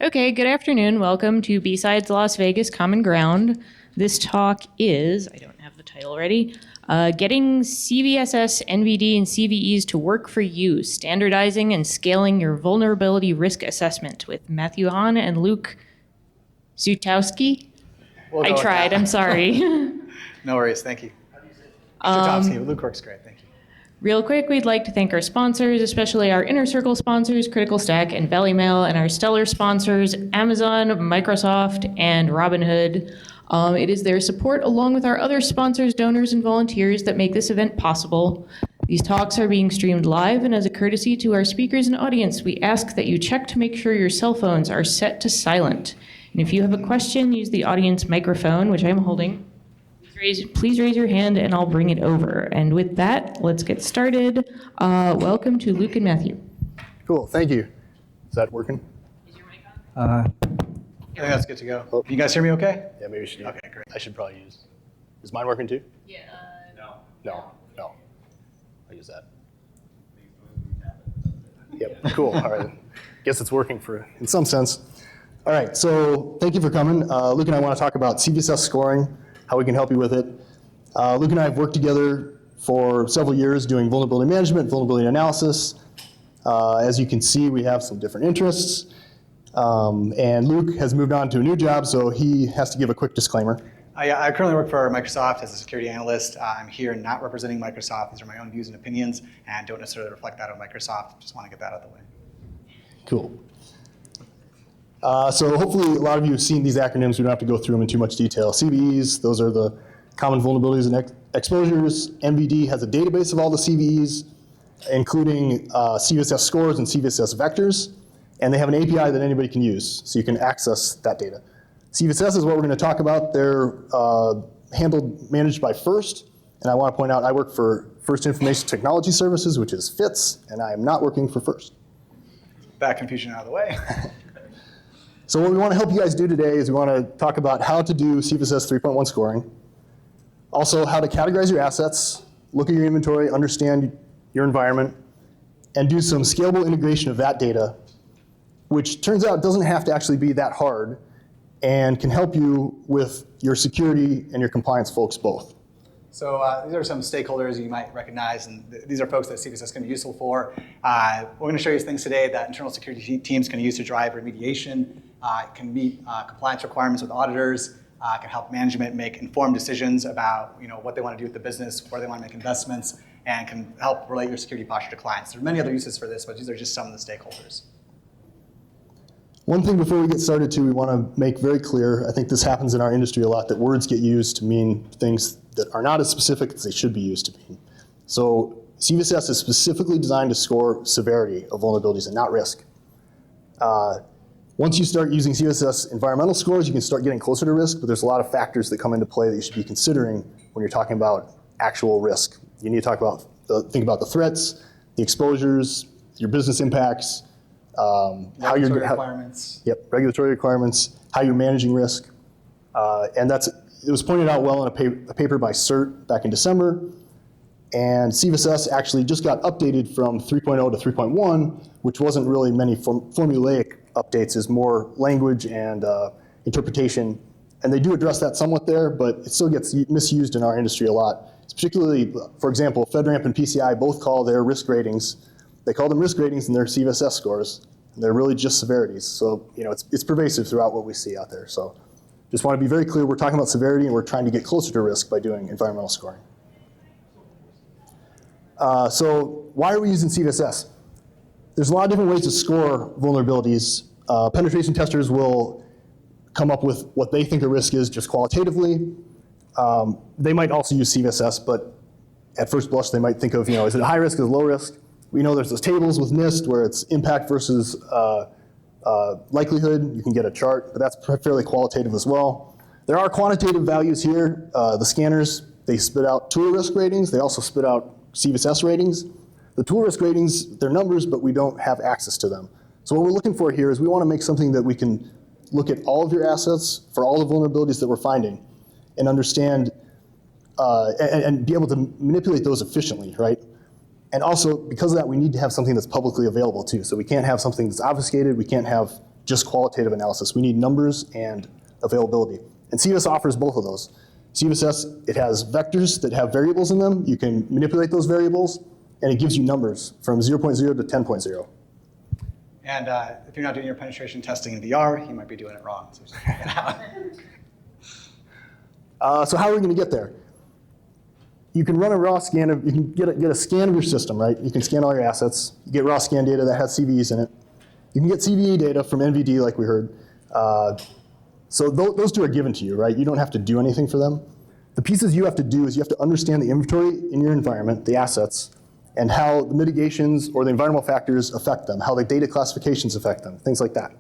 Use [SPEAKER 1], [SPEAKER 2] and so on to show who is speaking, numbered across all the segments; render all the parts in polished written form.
[SPEAKER 1] Okay, good afternoon. Welcome to B-Sides Las Vegas Common Ground. This talk is, I don't have the title ready, Getting CVSS, NVD, and CVEs to Work for You, Standardizing and Scaling Your Vulnerability Risk Assessment with Matthew Hahn and Luke Szczutowski. I tried, I'm sorry.
[SPEAKER 2] No worries, thank you. Szczutowski, Luke works great, thank you.
[SPEAKER 1] Real quick, we'd like to thank our sponsors, especially our Inner Circle sponsors, Critical Stack and Valley Mail, and our stellar sponsors, Amazon, Microsoft, and Robinhood. It is their support, along with our other sponsors, donors, and volunteers that make this event possible. These talks are being streamed live, and as a courtesy to our speakers and audience, we ask that you check to make sure your cell phones are set to silent. And if you have a question, use the audience microphone, which I'm holding. Please raise your hand and I'll bring it over. And with that, let's get started. Welcome to Luke and Matthew.
[SPEAKER 3] Cool, thank you. Is that working?
[SPEAKER 1] Is your mic on?
[SPEAKER 2] I think that's good to go. Can you guys hear me okay?
[SPEAKER 3] Yeah, maybe we should.
[SPEAKER 2] Okay, great.
[SPEAKER 3] I should probably use. Is mine working too?
[SPEAKER 1] Yeah.
[SPEAKER 3] No. I'll use that. Yep, cool. All right. Guess it's working in some sense. All right, so thank you for coming. Luke and I want to talk about CVSS scoring, how we can help you with it. Luke and I have worked together for several years doing vulnerability management, vulnerability analysis. As you can see, we have some different interests. And Luke has moved on to a new job, so he has to give a quick disclaimer.
[SPEAKER 2] I currently work for Microsoft as a security analyst. I'm here not representing Microsoft. These are my own views and opinions and don't necessarily reflect that of Microsoft. Just want to get that out of the way.
[SPEAKER 3] Cool. So hopefully a lot of you have seen these acronyms. We don't have to go through them in too much detail. CVEs, those are the common vulnerabilities and exposures. NVD has a database of all the CVEs, including CVSS scores and CVSS vectors. And they have an API that anybody can use, so you can access that data. CVSS is what we're going to talk about. They're managed by FIRST. And I want to point out I work for First Information Technology Services, which is FITS, and I am not working for FIRST.
[SPEAKER 2] That confusion out of the way.
[SPEAKER 3] So what we want to help you guys do today is we want to talk about how to do CVSS 3.1 scoring. Also, how to categorize your assets, look at your inventory, understand your environment, and do some scalable integration of that data, which turns out doesn't have to actually be that hard and can help you with your security and your compliance folks both.
[SPEAKER 2] So these are some stakeholders you might recognize, and these are folks that CVSS can be useful for. We're going to show you things today that internal security teams can use to drive remediation. It can meet compliance requirements with auditors. It can help management make informed decisions about what they want to do with the business, where they want to make investments, and can help relate your security posture to clients. There are many other uses for this, but these are just some of the stakeholders.
[SPEAKER 3] One thing before we get started too, we want to make very clear, I think this happens in our industry a lot, that words get used to mean things that are not as specific as they should be used to mean. So CVSS is specifically designed to score severity of vulnerabilities and not risk. Once you start using CVSS environmental scores, you can start getting closer to risk, but there's a lot of factors that come into play that you should be considering when you're talking about actual risk. You need to think about the threats, the exposures, your business impacts,
[SPEAKER 2] regulatory requirements.
[SPEAKER 3] Regulatory requirements, how you're managing risk. And it was pointed out well in a paper by CERT back in December. And CVSS actually just got updated from 3.0 to 3.1, which wasn't really many formulaic updates, is more language and interpretation. And they do address that somewhat there, but it still gets misused in our industry a lot. It's particularly, for example, FedRAMP and PCI both call their risk ratings, they call them risk ratings in their CVSS scores, and they're really just severities. So it's pervasive throughout what we see out there. So just want to be very clear, we're talking about severity and we're trying to get closer to risk by doing environmental scoring. So why are we using CVSS? There's a lot of different ways to score vulnerabilities. Penetration testers will come up with what they think a risk is just qualitatively. They might also use CVSS, but at first blush they might think of, is it high risk, is it low risk? We know there's those tables with NIST where it's impact versus likelihood. You can get a chart, but that's fairly qualitative as well. There are quantitative values here. The scanners, they spit out tool risk ratings. They also spit out CVSS ratings. The tool risk ratings, they're numbers, but we don't have access to them. So what we're looking for here is we want to make something that we can look at all of your assets for all the vulnerabilities that we're finding and understand and be able to manipulate those efficiently, right? And also, because of that, we need to have something that's publicly available too. So we can't have something that's obfuscated. We can't have just qualitative analysis. We need numbers and availability. And CVS offers both of those. CVSS, it has vectors that have variables in them. You can manipulate those variables, and it gives you numbers from 0.0 to 10.0.
[SPEAKER 2] And if you're not doing your penetration testing in VR, you might be doing it wrong. So just check it out.
[SPEAKER 3] So how are we going to get there? You can run a raw scan of, you can get a scan of your system, right? You can scan all your assets. You get raw scan data that has CVEs in it. You can get CVE data from NVD, like we heard. So those two are given to you, right? You don't have to do anything for them. The pieces you have to do is you have to understand the inventory in your environment, the assets, and how the mitigations or the environmental factors affect them, how the data classifications affect them, things like that.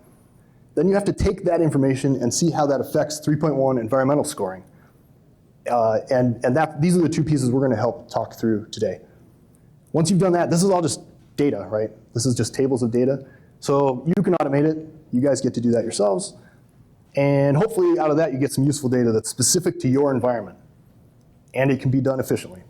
[SPEAKER 3] Then you have to take that information and see how that affects 3.1 environmental scoring. These are the two pieces we're going to help talk through today. Once you've done that, this is all just data, right? This is just tables of data. So you can automate it. You guys get to do that yourselves. And hopefully out of that, you get some useful data that's specific to your environment. And it can be done efficiently.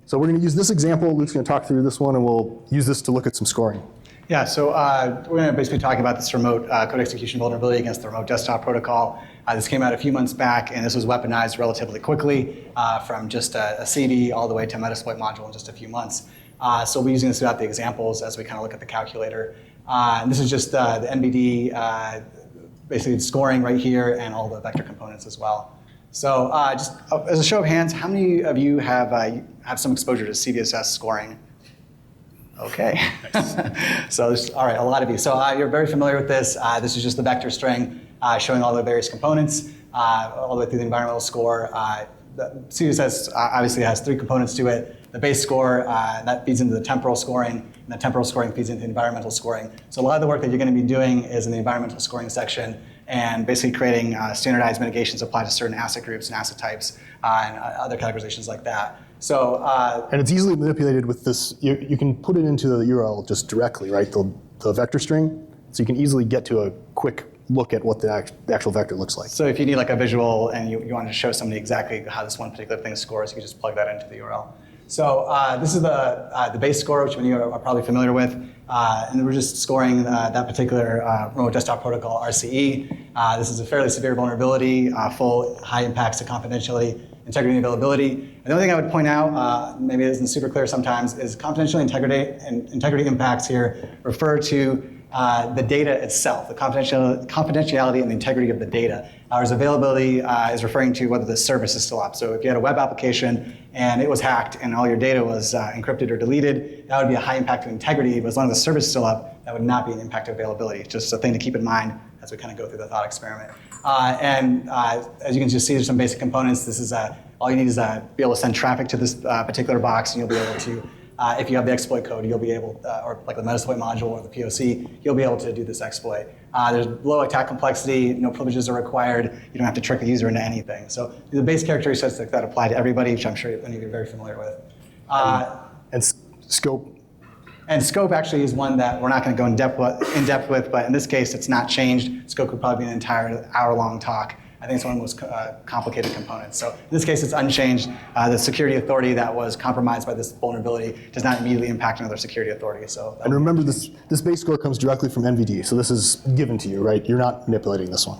[SPEAKER 3] So we're going to use this example. Luke's going to talk through this one, and we'll use this to look at some scoring.
[SPEAKER 2] Yeah, so we're going to basically talk about this remote code execution vulnerability against the remote desktop protocol. This came out a few months back, and this was weaponized relatively quickly from just a CD all the way to a Metasploit module in just a few months. So we'll be using this throughout the examples as we kind of look at the calculator. And this is just the NVD, basically scoring right here, and all the vector components as well. So just as a show of hands, how many of you have some exposure to CVSS scoring? Okay. So all right, a lot of you. So you're very familiar with this. This is just the vector string showing all the various components all the way through the environmental score. The CVSS obviously has 3 components to it. The base score, that feeds into the temporal scoring, and the temporal scoring feeds into the environmental scoring. So a lot of the work that you're going to be doing is in the environmental scoring section, and basically creating standardized mitigations applied to certain asset groups and asset types and other categorizations like that. So,
[SPEAKER 3] and it's easily manipulated with this. You can put it into the URL just directly, right? The vector string, so you can easily get to a quick look at what the actual vector looks like.
[SPEAKER 2] So if you need like a visual and you want to show somebody exactly how this one particular thing scores, you can just plug that into the URL. So this is the base score, which many of you are probably familiar with. And we're just scoring that particular remote desktop protocol, RCE. This is a fairly severe vulnerability, full high impacts to confidentiality, integrity, and availability. And the only thing I would point out, maybe it isn't super clear sometimes, is confidentiality and integrity impacts here refer to the data itself, the confidentiality and the integrity of the data. Whereas availability is referring to whether the service is still up. So if you had a web application and it was hacked and all your data was encrypted or deleted, that would be a high impact of integrity, but as long as the service is still up, that would not be an impact of availability. Just a thing to keep in mind as we kind of go through the thought experiment. As you can just see, there's some basic components. This is all you need is be able to send traffic to this particular box, and you'll be able to, if you have the exploit code, you'll be able, or like the Metasploit module or the POC, you'll be able to do this exploit. There's low attack complexity, no privileges are required, you don't have to trick the user into anything. So the base characteristics that apply to everybody, which I'm sure many of you are very familiar with.
[SPEAKER 3] And scope.
[SPEAKER 2] And scope actually is one that we're not going to go in depth with, but in this case, it's not changed. Scope could probably be an entire hour-long talk. I think it's one of the most complicated components. So in this case, it's unchanged. The security authority that was compromised by this vulnerability does not immediately impact another security authority. So
[SPEAKER 3] and remember, this base score comes directly from NVD, so this is given to you, right? You're not manipulating this one.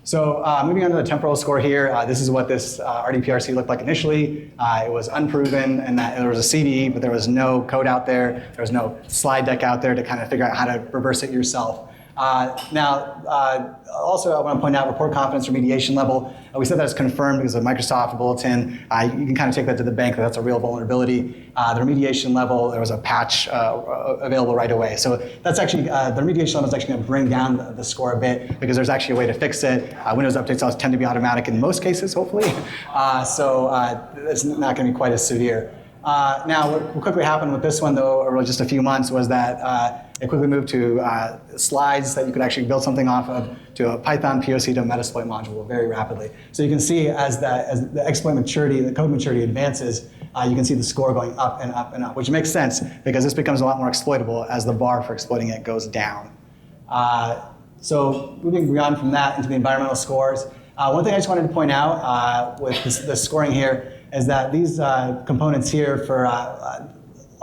[SPEAKER 2] So moving on to the temporal score here, this is what this RDPRC looked like initially. It was unproven in that there was a CD, but there was no code out there. There was no slide deck out there to kind of figure out how to reverse it yourself. Also, I want to point out report confidence remediation level. We said that it's confirmed because of Microsoft bulletin. You can kind of take that to the bank that that's a real vulnerability. The remediation level, there was a patch available right away. So that's actually, the remediation level is actually going to bring down the score a bit because there's actually a way to fix it. Windows updates always tend to be automatic in most cases, hopefully. It's not going to be quite as severe. Now, what quickly happened with this one, though, over just a few months, was that it quickly moved to slides that you could actually build something off of, to a Python POC to a Metasploit module very rapidly. So you can see as the exploit maturity, the code maturity advances, you can see the score going up and up and up, which makes sense because this becomes a lot more exploitable as the bar for exploiting it goes down. So moving beyond from that into the environmental scores, one thing I just wanted to point out with this scoring here is that these components here for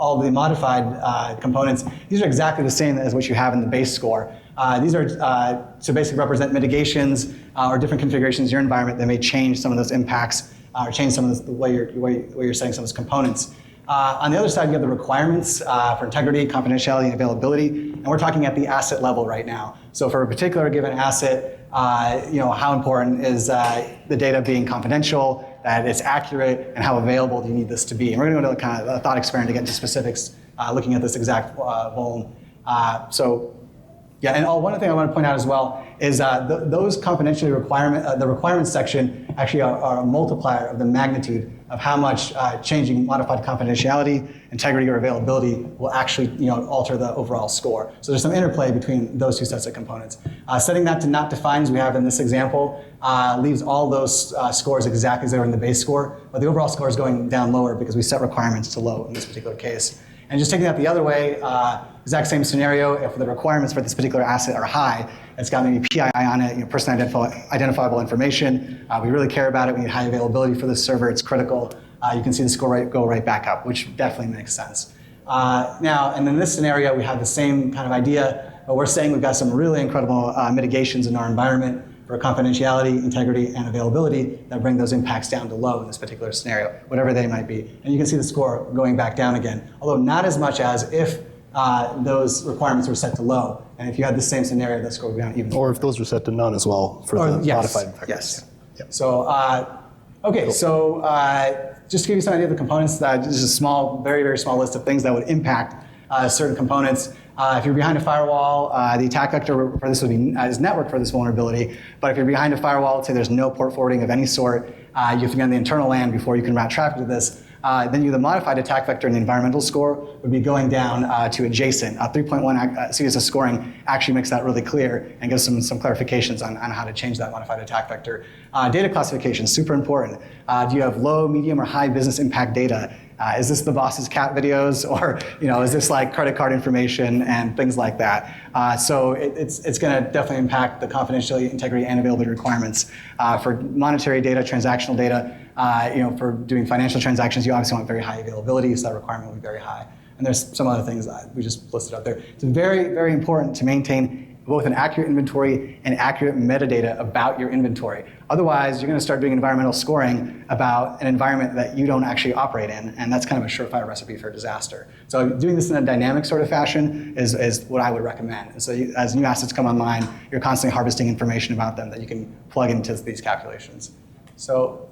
[SPEAKER 2] all of the modified components, these are exactly the same as what you have in the base score. These are to basically represent mitigations or different configurations in your environment that may change some of those impacts or change some of the way you're setting some of those components. On the other side, you have the requirements for integrity, confidentiality, and availability, and we're talking at the asset level right now. So for a particular given asset, how important is the data being confidential, that it's accurate, and how available do you need this to be? And we're going to go to kind of a thought experiment to get into specifics looking at this exact vuln. Yeah, and one other thing I want to point out as well is those confidentiality the requirements section actually are a multiplier of the magnitude of how much changing modified confidentiality, integrity, or availability will actually alter the overall score. So there's some interplay between those two sets of components. Setting that to not defined, as we have in this example, leaves all those scores exactly as they were in the base score, but the overall score is going down lower because we set requirements to low in this particular case. And just taking that the other way, exact same scenario, if the requirements for this particular asset are high, it's got maybe PII on it, person identifiable information, we really care about it, we need high availability for this server, it's critical, you can see the score go right back up, which definitely makes sense. Now, and in this scenario, we have the same kind of idea, but we're saying we've got some really incredible mitigations in our environment for confidentiality, integrity, and availability that bring those impacts down to low in this particular scenario, whatever they might be. And you can see the score going back down again, although not as much as if those requirements were set to low. And if you had the same scenario, the score would go down even more.
[SPEAKER 3] Or if those were set to none as well for the modified factors.
[SPEAKER 2] Yes.
[SPEAKER 3] Yeah.
[SPEAKER 2] So, okay, cool. So just to give you some idea of the components, this is a small, very, very small list of things that would impact certain components. If you're behind a firewall, the attack vector for this would be is network for this vulnerability. But if you're behind a firewall, let's say there's no port forwarding of any sort, you have to get on the internal LAN before you can route traffic to this. Then the modified attack vector in the environmental score would be going down to adjacent. 3.1 CVSS scoring actually makes that really clear and gives some clarifications on how to change that modified attack vector. Data classification, super important. Do you have low, medium, or high business impact data? Is this the boss's cat videos, or is this like credit card information and things like that? So it's going to definitely impact the confidentiality, integrity, and availability requirements for monetary data, transactional data. For doing financial transactions, you obviously want very high availability, so that requirement will be very high. And there's some other things that we just listed up there. It's very, very important to maintain both an accurate inventory and accurate metadata about your inventory. Otherwise, you're going to start doing environmental scoring about an environment that you don't actually operate in, and that's kind of a surefire recipe for disaster. So doing this in a dynamic sort of fashion is what I would recommend. And so as new assets come online, you're constantly harvesting information about them that you can plug into these calculations. So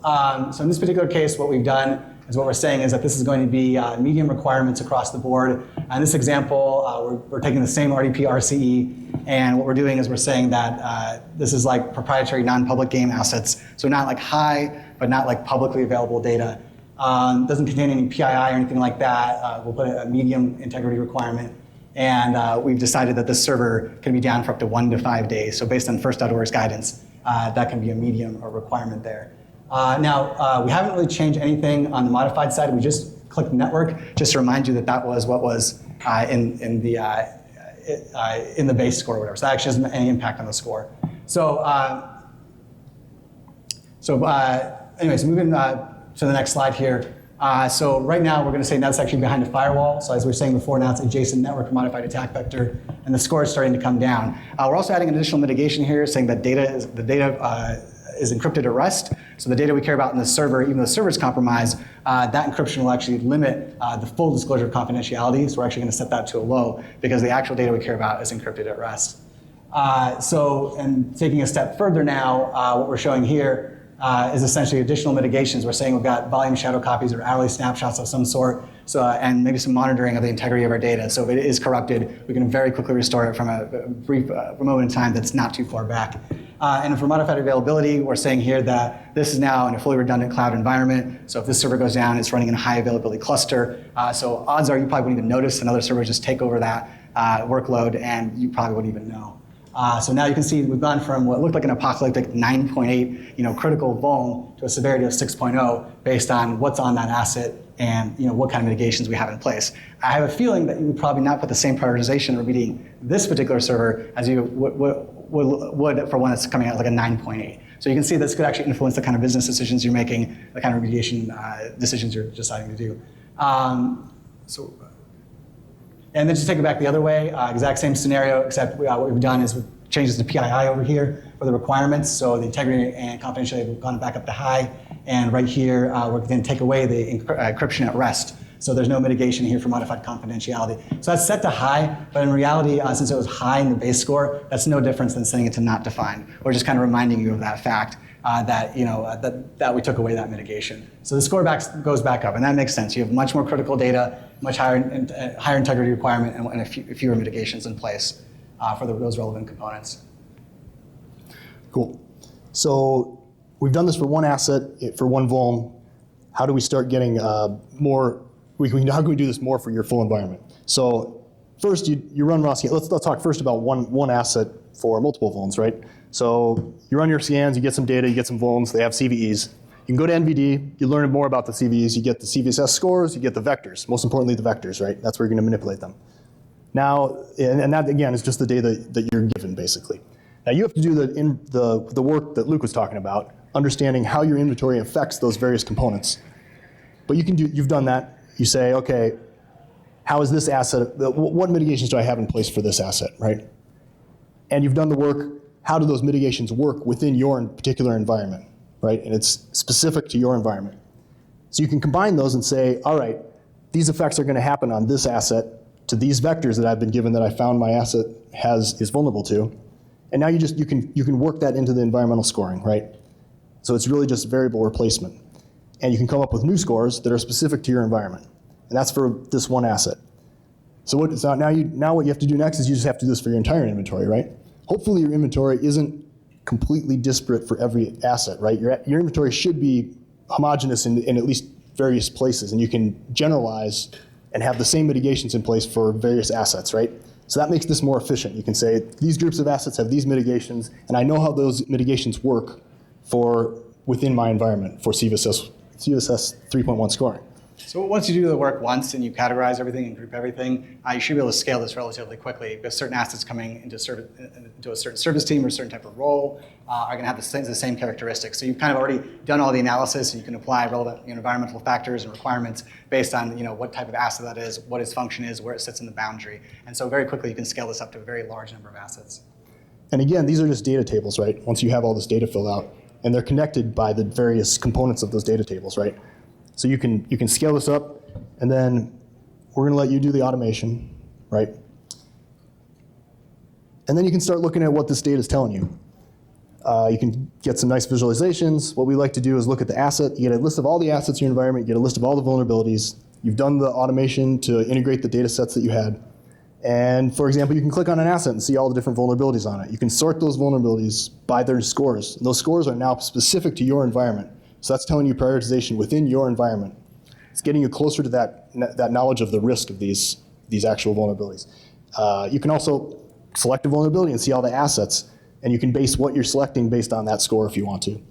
[SPEAKER 2] in this particular case, what we've done is what we're saying is that this is going to be medium requirements across the board. In this example, we're taking the same RDP RCE, and what we're doing is we're saying that this is like proprietary non-public game assets, so not like high, but not like publicly available data. Doesn't contain any PII or anything like that. We'll put a medium integrity requirement, and we've decided that this server can be down for up to 1 to 5 days. So based on first.org's guidance, that can be a medium or requirement there. Now, we haven't really changed anything on the modified side. We just clicked network, just to remind you that that was what was in the base score or whatever. So that actually doesn't have any impact on the score. So, anyways, moving to the next slide here. So right now, we're going to say that's actually behind a firewall. So as we were saying before, now it's adjacent network modified attack vector, and the score is starting to come down. We're also adding an additional mitigation here, saying that the data is encrypted at rest. So the data we care about in the server, even though the server is compromised, that encryption will actually limit the full disclosure of confidentiality. So we're actually going to set that to a low because the actual data we care about is encrypted at rest. And taking a step further now, what we're showing here is essentially additional mitigations. We're saying we've got volume shadow copies or hourly snapshots of some sort, and maybe some monitoring of the integrity of our data. So if it is corrupted, we can very quickly restore it from a brief moment in time that's not too far back. And for modified availability, we're saying here that this is now in a fully redundant cloud environment. So if this server goes down, it's running in a high availability cluster. So odds are you probably wouldn't even notice another server just take over that workload, and you probably wouldn't even know. So now you can see we've gone from what looked like an apocalyptic 9.8 critical vuln to a severity of 6.0 based on what's on that asset and what kind of mitigations we have in place. I have a feeling that you would probably not put the same prioritization remediating this particular server as you would for one that's coming out like a 9.8. So you can see this could actually influence the kind of business decisions you're making, the kind of remediation decisions you're deciding to do. And then just take it back the other way, exact same scenario, except what we've done is we've changed this to PII over here for the requirements. So the integrity and confidentiality have gone back up to high. And right here, we're going to take away the encryption at rest. So there's no mitigation here for modified confidentiality. So that's set to high, but in reality, since it was high in the base score, that's no difference than setting it to not defined. We're just kind of reminding you of that fact that we took away that mitigation. So the score goes back up, and that makes sense. You have much more critical data, much higher integrity requirement, and fewer mitigations in place for those relevant components.
[SPEAKER 3] Cool. So we've done this for one asset, for one vuln. How do we start getting more? How can we do this more for your full environment? So first, you run raw scans. Let's talk first about one asset for multiple vulns, right? So you run your scans, you get some data, you get some vulns. They have CVEs. You can go to NVD. You learn more about the CVEs. You get the CVSS scores. You get the vectors. Most importantly, the vectors, right? That's where you're going to manipulate them. Now, and that again is just the data that you're given, basically. Now you have to do the work that Luke was talking about, understanding how your inventory affects those various components. But you've done that. You say, okay, how is this asset, what mitigations do I have in place for this asset, right? And you've done the work, how do those mitigations work within your particular environment, right? And it's specific to your environment. So you can combine those and say, all right, these effects are going to happen on this asset to these vectors that I've been given that I found my asset is vulnerable to. And now you can work that into the environmental scoring, right? So it's really just variable replacement. And you can come up with new scores that are specific to your environment. And that's for this one asset. So now what you have to do next is you just have to do this for your entire inventory, right? Hopefully your inventory isn't completely disparate for every asset, right? Your inventory should be homogeneous in at least various places, and you can generalize and have the same mitigations in place for various assets, right? So that makes this more efficient. You can say, these groups of assets have these mitigations, and I know how those mitigations work within my environment for CVSS 3.1 scoring.
[SPEAKER 2] So once you do the work once and you categorize everything and group everything, you should be able to scale this relatively quickly because certain assets coming into a certain service team or a certain type of role are going to have the same characteristics. So you've kind of already done all the analysis, and you can apply relevant environmental factors and requirements based on what type of asset that is, what its function is, where it sits in the boundary. And so very quickly you can scale this up to a very large number of assets.
[SPEAKER 3] And again, these are just data tables, right? Once you have all this data filled out, and they're connected by the various components of those data tables, right? So you can scale this up, and then we're going to let you do the automation, right? And then you can start looking at what this data is telling you. You can get some nice visualizations. What we like to do is look at the asset. You get a list of all the assets in your environment. You get a list of all the vulnerabilities. You've done the automation to integrate the data sets that you had. And for example, you can click on an asset and see all the different vulnerabilities on it. You can sort those vulnerabilities by their scores. And those scores are now specific to your environment. So that's telling you prioritization within your environment. It's getting you closer to that knowledge of the risk of these actual vulnerabilities. You can also select a vulnerability and see all the assets, and you can base what you're selecting based on that score if you want to.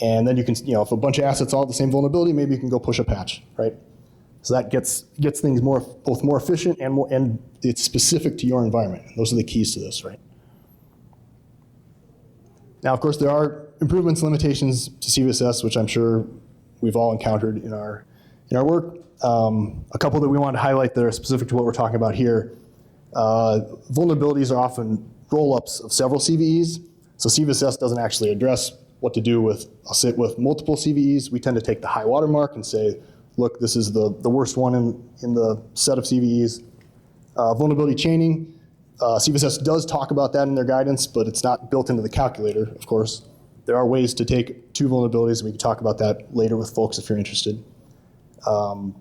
[SPEAKER 3] And then you can, if a bunch of assets all have the same vulnerability, maybe you can go push a patch, right? So that gets things both more efficient and it's specific to your environment. Those are the keys to this, right? Now, of course, there are improvements and limitations to CVSS, which I'm sure we've all encountered in our work. A couple that we want to highlight that are specific to what we're talking about here. Vulnerabilities are often roll-ups of several CVEs. So CVSS doesn't actually address what to do with multiple CVEs. We tend to take the high water mark and say, look, this is the worst one in the set of CVEs. Vulnerability chaining. CVSS does talk about that in their guidance, but it's not built into the calculator, of course. There are ways to take two vulnerabilities, and we can talk about that later with folks if you're interested.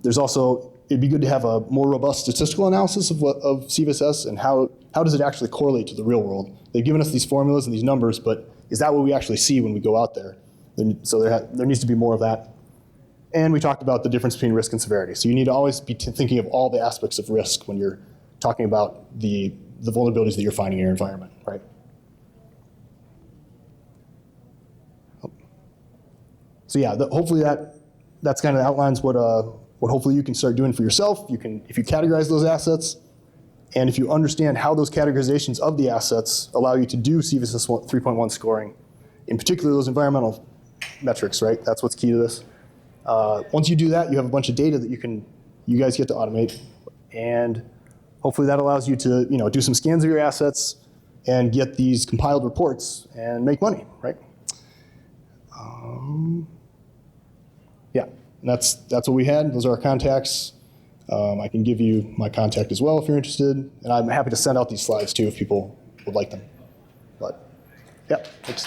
[SPEAKER 3] There's also, it'd be good to have a more robust statistical analysis of CVSS and how does it actually correlate to the real world. They've given us these formulas and these numbers, but is that what we actually see when we go out there? So there needs to be more of that. And we talked about the difference between risk and severity. So you need to always be thinking of all the aspects of risk when you're talking about the vulnerabilities that you're finding in your environment, right? So yeah, hopefully that's kind of outlines what hopefully you can start doing for yourself. If you categorize those assets, and if you understand how those categorizations of the assets allow you to do CVSS 3.1 scoring, in particular those environmental metrics, right? That's what's key to this. Once you do that, you have a bunch of data that you guys get to automate, and hopefully that allows you to do some scans of your assets and get these compiled reports and make money, right? Yeah, that's what we had. Those are our contacts. I can give you my contact as well if you're interested, and I'm happy to send out these slides too if people would like them. But yeah, thanks.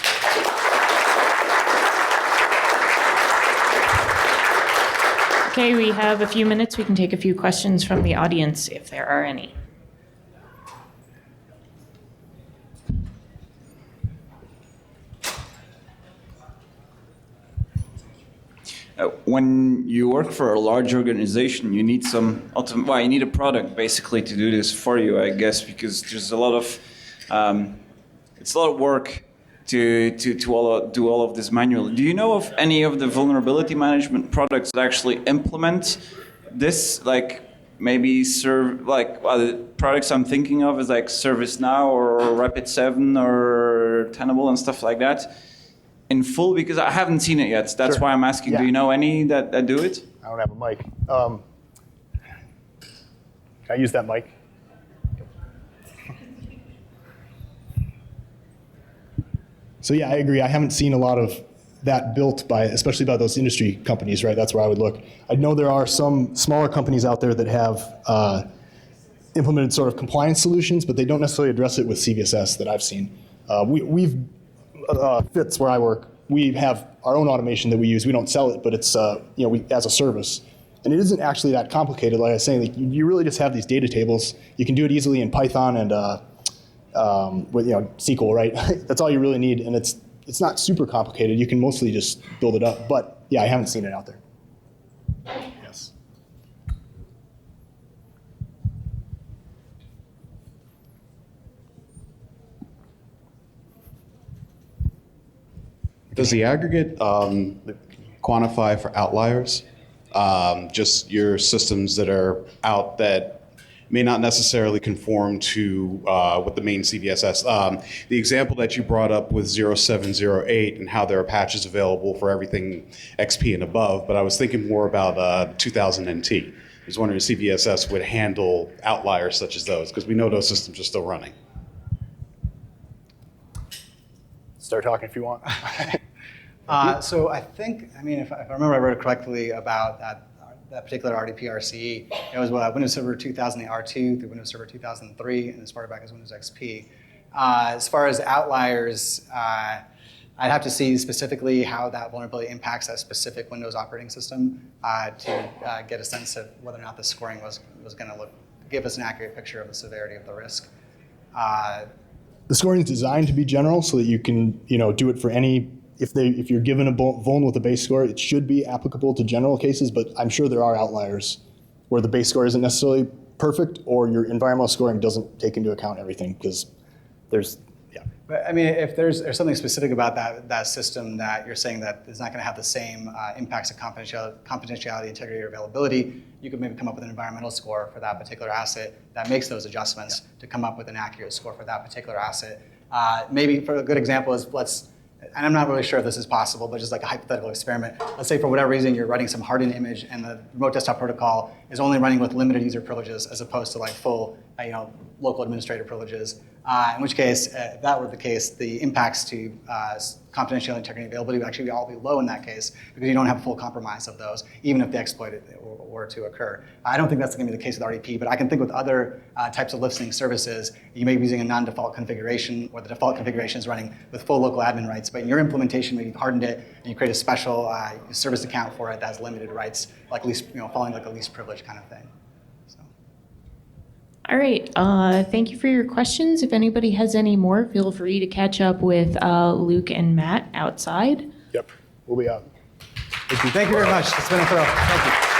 [SPEAKER 1] Okay, we have a few minutes. We can take a few questions from the audience if there are any.
[SPEAKER 4] When you work for a large organization, you need you need a product basically to do this for you, I guess, because there's a lot of, it's a lot of work to do all of this manually. Do you know of any of the vulnerability management products that actually implement this? Like maybe the products I'm thinking of is like ServiceNow or Rapid7 or Tenable and stuff like that. In full, because I haven't seen it yet. That's why I'm asking.
[SPEAKER 3] Yeah.
[SPEAKER 4] Do you know any that do it?
[SPEAKER 3] I don't have a mic. Can I use that mic? So yeah, I agree. I haven't seen a lot of that built especially by those industry companies, right? That's where I would look. I know there are some smaller companies out there that have implemented sort of compliance solutions, but they don't necessarily address it with CVSS that I've seen. We've Fitz, where I work, we have our own automation that we use. We don't sell it, but it's as a service. And it isn't actually that complicated. Like I was saying, like, you really just have these data tables. You can do it easily in Python and with SQL, right? That's all you really need, and it's not super complicated. You can mostly just build it up. But yeah, I haven't seen it out there. Yes.
[SPEAKER 5] Does the aggregate quantify for outliers? Just your systems that are out that may not necessarily conform to what the main CVSS. The example that you brought up with 0708 and how there are patches available for everything XP and above, but I was thinking more about 2000 NT. I was wondering if CVSS would handle outliers such as those, because we know those systems are still running.
[SPEAKER 3] Start talking if you want.
[SPEAKER 2] So I think, if I remember I read correctly about that particular RDP-RCE, it was Windows Server 2008 R2 through Windows Server 2003, and as far back as Windows XP. As far as outliers, I'd have to see specifically how that vulnerability impacts that specific Windows operating system to get a sense of whether or not the scoring was going to give us an accurate picture of the severity of the risk.
[SPEAKER 3] The scoring is designed to be general so that you can do it for any. If you're given a vuln with a base score, it should be applicable to general cases, but I'm sure there are outliers where the base score isn't necessarily perfect or your environmental scoring doesn't take into account everything, because there's, yeah.
[SPEAKER 2] But if there's something specific about that system that you're saying that is not going to have the same impacts of confidentiality, integrity, or availability, you could maybe come up with an environmental score for that particular asset that makes those adjustments to come up with an accurate score for that particular asset. Maybe for a good example is and I'm not really sure if this is possible, but just like a hypothetical experiment. Let's say for whatever reason you're running some hardened image and the remote desktop protocol is only running with limited user privileges as opposed to like full local administrator privileges. In which case, if that were the case, the impacts to confidentiality, integrity, and availability would actually all be low in that case because you don't have full compromise of those, even if the exploit were to occur. I don't think that's going to be the case with RDP, but I can think with other types of listening services, you may be using a non-default configuration, or the default configuration is running with full local admin rights, but in your implementation, maybe you've hardened it, and you create a special service account for it that has limited rights, like least, following like a least privilege kind of thing.
[SPEAKER 1] All right, thank you for your questions. If anybody has any more, feel free to catch up with Luke and Matt outside.
[SPEAKER 3] Yep, we'll be out.
[SPEAKER 2] Thank you very much. It's been a thrill. Thank you.